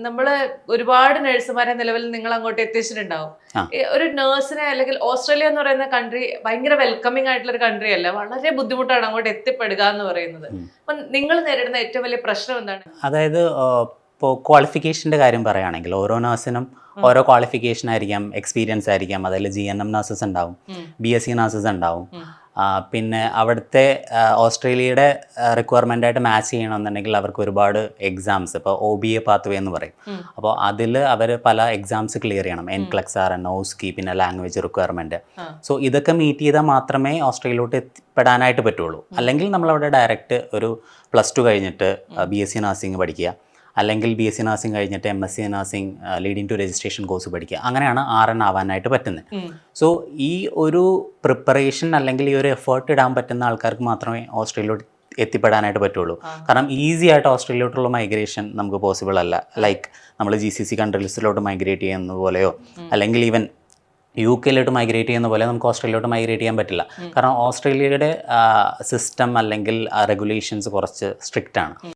നമ്മള് ഒരുപാട് നഴ്സുമാരെ നിലവിൽ നിങ്ങൾ അങ്ങോട്ട് എത്തിച്ചിട്ടുണ്ടാവും. ഒരു നഴ്സിനെ അല്ലെങ്കിൽ ഓസ്ട്രേലിയ എന്ന് പറയുന്ന കൺട്രി ഭയങ്കര വെൽക്കമിംഗ് ആയിട്ടുള്ള ഒരു കൺട്രി അല്ല, വളരെ ബുദ്ധിമുട്ടാണ് അങ്ങോട്ട് എത്തിപ്പെടുക എന്ന് പറയുന്നത്. അപ്പൊ നിങ്ങൾ നേരിടുന്ന ഏറ്റവും വലിയ പ്രശ്നം എന്താണ്? അതായത് ഇപ്പോൾ ക്വാളിഫിക്കേഷൻ്റെ കാര്യം പറയുകയാണെങ്കിൽ ഓരോ നഴ്സിനും ഓരോ ക്വാളിഫിക്കേഷൻ ആയിരിക്കാം, എക്സ്പീരിയൻസ് ആയിരിക്കാം. അതിൽ GNM നഴ്സസ് ഉണ്ടാവും, BSc നഴ്സസ് ഉണ്ടാവും. പിന്നെ അവിടുത്തെ ഓസ്ട്രേലിയയുടെ റിക്വയർമെൻ്റായിട്ട് മാച്ച് ചെയ്യണമെന്നുണ്ടെങ്കിൽ അവർക്ക് ഒരുപാട് എക്സാംസ്, ഇപ്പോൾ OBA പാത്വേ എന്ന് പറയും. അപ്പോൾ അതിൽ അവർ പല എക്സാംസ് ക്ലിയർ ചെയ്യണം, NCLEX, OSCE, പിന്നെ ലാംഗ്വേജ് റിക്വയർമെൻറ്റ്. സോ ഇതൊക്കെ മീറ്റ് ചെയ്താൽ മാത്രമേ ഓസ്ട്രേലിയയിലോട്ട് എത്തിപ്പെടാനായിട്ട് പറ്റുള്ളൂ. അല്ലെങ്കിൽ നമ്മളവിടെ ഡയറക്റ്റ് ഒരു +2 കഴിഞ്ഞിട്ട് BSc നഴ്സിംഗ് പഠിക്കുക, അല്ലെങ്കിൽ BSc നഴ്സിംഗ് കഴിഞ്ഞിട്ട് MSc nursing leading to registration course പഠിക്കുക. അങ്ങനെയാണ് RN ആവാനായിട്ട് പറ്റുന്നത്. സോ ഈ ഒരു പ്രിപ്പറേഷൻ അല്ലെങ്കിൽ ഈ ഒരു എഫേർട്ട് ഇടാൻ പറ്റുന്ന ആൾക്കാർക്ക് മാത്രമേ ഓസ്ട്രേലിയയിലോട്ട് എത്തിപ്പെടാനായിട്ട് പറ്റുള്ളൂ. കാരണം ഈസി ആയിട്ട് ഓസ്ട്രേലിയയിലോട്ടുള്ള മൈഗ്രേഷൻ നമുക്ക് പോസിബിൾ അല്ല. ലൈക്ക് നമ്മൾ GCC കൺട്രീസിലോട്ട് മൈഗ്രേറ്റ് ചെയ്യുന്ന പോലെയോ അല്ലെങ്കിൽ ഈവൻ UK മൈഗ്രേറ്റ് ചെയ്യുന്ന പോലെ നമുക്ക് ഓസ്ട്രേലിയയിലോട്ട് മൈഗ്രേറ്റ് ചെയ്യാൻ പറ്റില്ല. കാരണം ഓസ്ട്രേലിയയുടെ സിസ്റ്റം അല്ലെങ്കിൽ റെഗുലേഷൻസ് കുറച്ച് സ്ട്രിക്റ്റ് ആണ്.